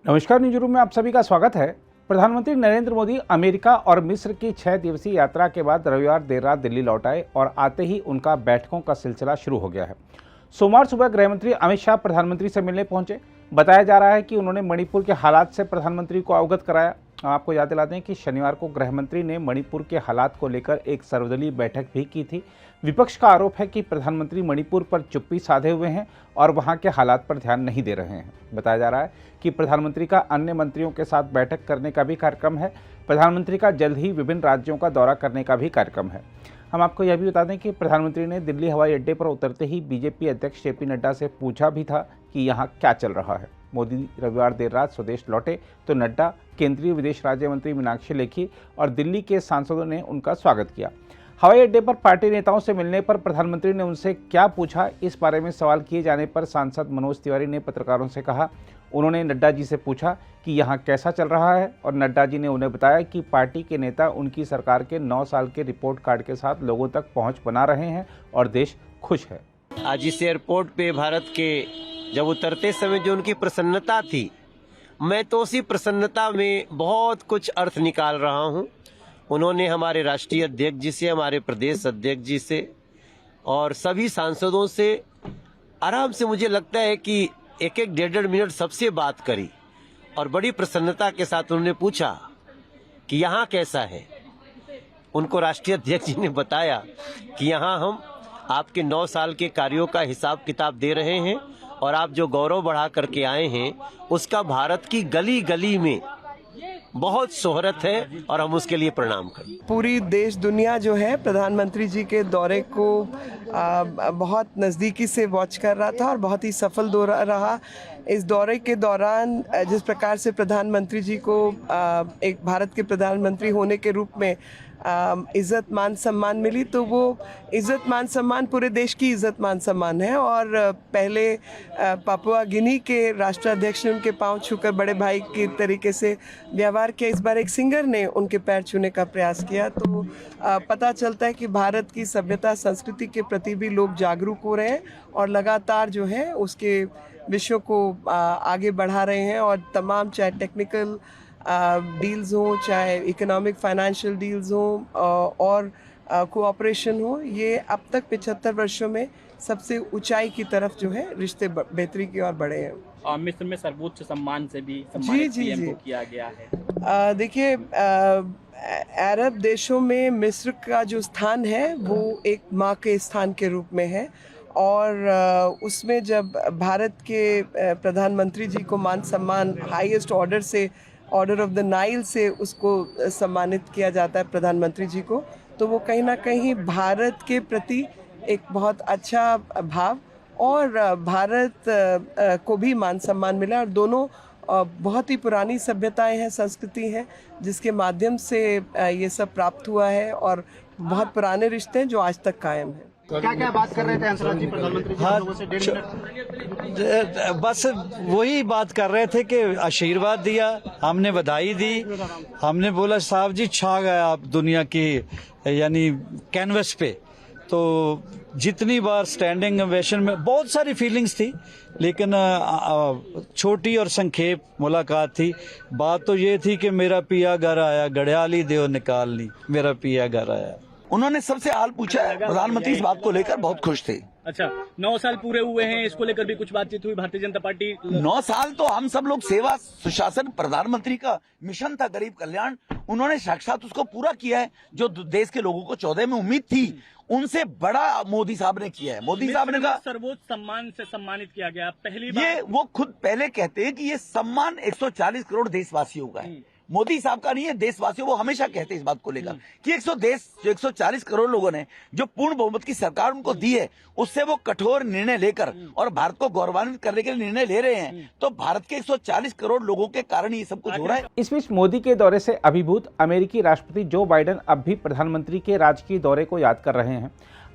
नमस्कार, news room में आप सभी का स्वागत है। प्रधानमंत्री नरेंद्र मोदी अमेरिका और मिस्र की 6 दिवसीय यात्रा के बाद रविवार देर रात दिल्ली लौट आए और आते ही उनका बैठकों का सिलसिला शुरू हो गया है। सोमवार सुबह गृहमंत्री अमित शाह प्रधानमंत्री से मिलने पहुंचे। बताया जा रहा है कि उन्होंने मणिपुर के हालात से प्रधानमंत्री को अवगत कराया। आपको याद दिला दें कि शनिवार को गृहमंत्री ने मणिपुर के हालात को लेकर एक सर्वदलीय बैठक भी की थी। विपक्ष का आरोप है कि प्रधानमंत्री मणिपुर पर चुप्पी साधे हुए हैं और वहां के हालात पर ध्यान नहीं दे रहे हैं। बताया जा रहा है कि प्रधानमंत्री का अन्य मंत्रियों के साथ बैठक करने का भी कार्यक्रम है। प्रधानमंत्री का जल्द ही विभिन्न राज्यों का दौरा करने का भी कार्यक्रम है। हम आपको यह भी बता दें कि प्रधानमंत्री ने दिल्ली हवाई अड्डे पर उतरते ही बीजेपी अध्यक्ष जेपी नड्डा से पूछा भी था कि यहाँ क्या चल रहा है। मोदी रविवार देर रात स्वदेश लौटे तो नड्डा, केंद्रीय विदेश राज्य मंत्री मीनाक्षी लेखी और दिल्ली के सांसदों ने उनका स्वागत किया। हवाई अड्डे पर पार्टी नेताओं से मिलने पर प्रधानमंत्री ने उनसे क्या पूछा, इस बारे में सवाल किए जाने पर सांसद मनोज तिवारी ने पत्रकारों से कहा। उन्होंने नड्डा जी से पूछा कि यहाँ कैसा चल रहा है और नड्डा जी ने उन्हें बताया कि पार्टी के नेता उनकी सरकार के 9 साल के रिपोर्ट कार्ड के साथ लोगों तक पहुँच बना रहे हैं और देश खुश है। आज इस एयरपोर्ट पे भारत के जब उतरते समय जो उनकी प्रसन्नता थी, मैं तो उसी प्रसन्नता में बहुत कुछ अर्थ निकाल रहा हूँ। उन्होंने हमारे राष्ट्रीय अध्यक्ष जी से, हमारे प्रदेश अध्यक्ष जी से और सभी सांसदों से आराम से, मुझे लगता है कि एक एक डेढ़ मिनट सबसे बात करी और बड़ी प्रसन्नता के साथ उन्होंने पूछा कि यहाँ कैसा है। उनको राष्ट्रीय अध्यक्ष जी ने बताया कि यहाँ हम आपके 9 साल के कार्यों का हिसाब किताब दे रहे हैं और आप जो गौरव बढ़ा करके आए हैं उसका भारत की गली गली में बहुत शोहरत है और हम उसके लिए प्रणाम करें। पूरी देश दुनिया जो है प्रधानमंत्री जी के दौरे को बहुत नज़दीकी से वॉच कर रहा था और बहुत ही सफल दौरा रहा। इस दौरे के दौरान जिस प्रकार से प्रधानमंत्री जी को एक भारत के प्रधानमंत्री होने के रूप में इज़्ज़त मान सम्मान मिली, तो वो इज़्ज़त मान सम्मान पूरे देश की इज़्ज़त मान सम्मान है। और पहले पापुआ गिनी के राष्ट्राध्यक्ष ने उनके पांव छूकर बड़े भाई के तरीके से व्यवहार किया। इस बार एक सिंगर ने उनके पैर छूने का प्रयास किया। तो पता चलता है कि भारत की सभ्यता संस्कृति के प्रति भी लोग जागरूक हो रहे हैं और लगातार जो है उसके विषयों को आगे बढ़ा रहे हैं। और तमाम, चाहे टेक्निकल डील्स हो, चाहे इकोनॉमिक फाइनेंशियल डील्स हो और कोऑपरेशन हो, ये अब तक 75 वर्षों में सबसे ऊंचाई की तरफ जो है रिश्ते बेहतरी की ओर बढ़े हैं। मिस्र में सर्वोच्च सम्मान से भी सम्मानित पीएम को किया गया है। देखिए, अरब देशों में मिस्र का जो स्थान है वो एक माँ के स्थान के रूप में है और उसमें जब भारत के प्रधानमंत्री जी को मान सम्मान हाईएस्ट ऑर्डर से, ऑर्डर ऑफ द नाइल से उसको सम्मानित किया जाता है प्रधानमंत्री जी को, तो वो कहीं ना कहीं भारत के प्रति एक बहुत अच्छा भाव और भारत को भी मान सम्मान मिला। और दोनों बहुत ही पुरानी सभ्यताएं हैं, संस्कृति हैं, जिसके माध्यम से ये सब प्राप्त हुआ है और बहुत पुराने रिश्ते हैं जो आज तक कायम हैं। क्या क्या बात कर रहे थे हंसराज जी प्रधानमंत्री जी लोगों से 1.5 मिनट? बस वही बात कर रहे थे कि आशीर्वाद दिया, हमने बधाई दी, हमने बोला साहब जी छा गए आप दुनिया की यानी कैनवस पे। तो जितनी बार स्टैंडिंग ओवेशन में बहुत सारी फीलिंग्स थी, लेकिन छोटी और संक्षेप मुलाकात थी। बात तो ये थी कि मेरा पिया घर आया, गड़ियाली देव निकाल ली, मेरा पिया घर आया। उन्होंने सबसे हाल पूछा है। प्रधानमंत्री इस बात को लेकर बहुत खुश थे। अच्छा, 9 साल पूरे हुए हैं, इसको लेकर भी कुछ बातचीत हुई? भारतीय जनता पार्टी 9 साल तो हम सब लोग सेवा सुशासन, प्रधानमंत्री का मिशन था गरीब कल्याण, उन्होंने साक्षात उसको पूरा किया है। जो देश के लोगों को 14 में उम्मीद थी, उनसे बड़ा मोदी साहब ने किया है। मोदी साहब ने कहा सर्वोच्च सम्मान से सम्मानित किया गया पहली बार। ये वो खुद पहले कहते हैं कि ये सम्मान 140 करोड़ देशवासियों का है, मोदी साहब का नहीं है, देशवासियों। वो हमेशा कहते हैं इस बात को लेकर कि 140 करोड़ लोगों ने जो पूर्ण बहुमत की सरकार उनको दी है, उससे वो कठोर निर्णय लेकर और भारत को गौरवान्वित करने के लिए निर्णय ले रहे हैं। तो भारत के 140 करोड़ लोगों के कारण ये सब कुछ हो रहा है। इस बीच मोदी के दौरे से अभिभूत अमेरिकी राष्ट्रपति जो बाइडेन अब भी प्रधानमंत्री के राजकीय दौरे को याद कर रहे हैं।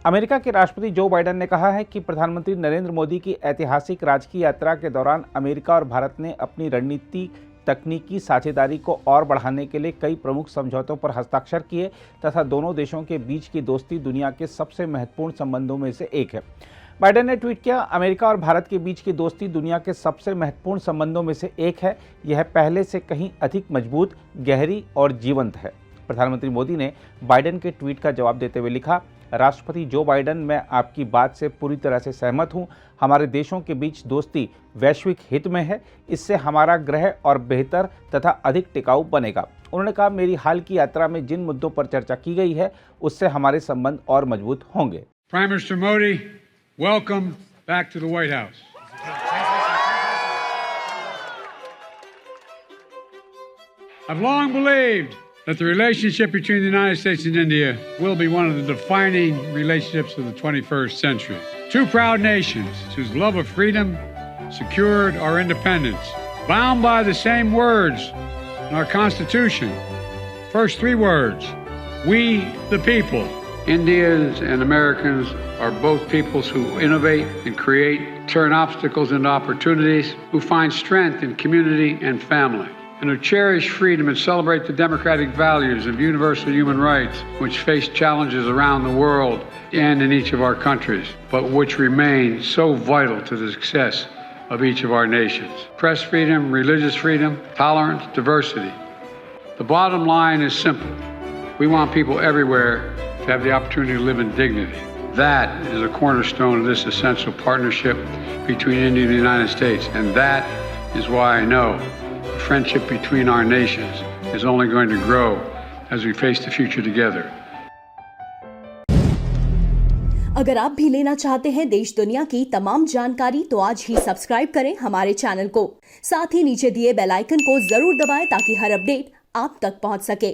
अमेरिका के राष्ट्रपति जो बाइडेन ने कहा है कि प्रधानमंत्री नरेंद्र मोदी की ऐतिहासिक राजकीय यात्रा के दौरान अमेरिका और भारत ने अपनी रणनीति, तकनीकी साझेदारी को और बढ़ाने के लिए कई प्रमुख समझौतों पर हस्ताक्षर किए तथा दोनों देशों के बीच की दोस्ती दुनिया के सबसे महत्वपूर्ण संबंधों में से एक है। बाइडेन ने ट्वीट किया, अमेरिका और भारत के बीच की दोस्ती दुनिया के सबसे महत्वपूर्ण संबंधों में से एक है। यह पहले से कहीं अधिक मजबूत, गहरी और जीवंत है। प्रधानमंत्री मोदी ने बाइडेन के ट्वीट का जवाब देते हुए लिखा, राष्ट्रपति जो बाइडेन, मैं आपकी बात से पूरी तरह से सहमत हूं। हमारे देशों के बीच दोस्ती वैश्विक हित में है। इससे हमारा ग्रह और बेहतर तथा अधिक टिकाऊ बनेगा। उन्होंने कहा, मेरी हाल की यात्रा में जिन मुद्दों पर चर्चा की गई है उससे हमारे संबंध और मजबूत होंगे। Prime Minister Modi, welcome back to the White House. I've long believed that the relationship between the United States and India will be one of the defining relationships of the 21st century. Two proud nations whose love of freedom secured our independence, bound by the same words in our Constitution. First three words, we the people. Indians and Americans are both peoples who innovate and create, turn obstacles into opportunities, who find strength in community and family, and who cherish freedom and celebrate the democratic values of universal human rights, which face challenges around the world and in each of our countries, but which remain so vital to the success of each of our nations. Press freedom, religious freedom, tolerance, diversity. The bottom line is simple. We want people everywhere to have the opportunity to live in dignity. That is a cornerstone of this essential partnership between India and the United States, and that is why I know the friendship between our nations is only going to grow as we face the future together. अगर आप भी लेना चाहते हैं देश दुनिया की तमाम जानकारी तो आज ही सब्सक्राइब करें हमारे चैनल को। साथ ही नीचे दिए बेल आइकन को जरूर दबाएं ताकि हर अपडेट आप तक पहुंच सके।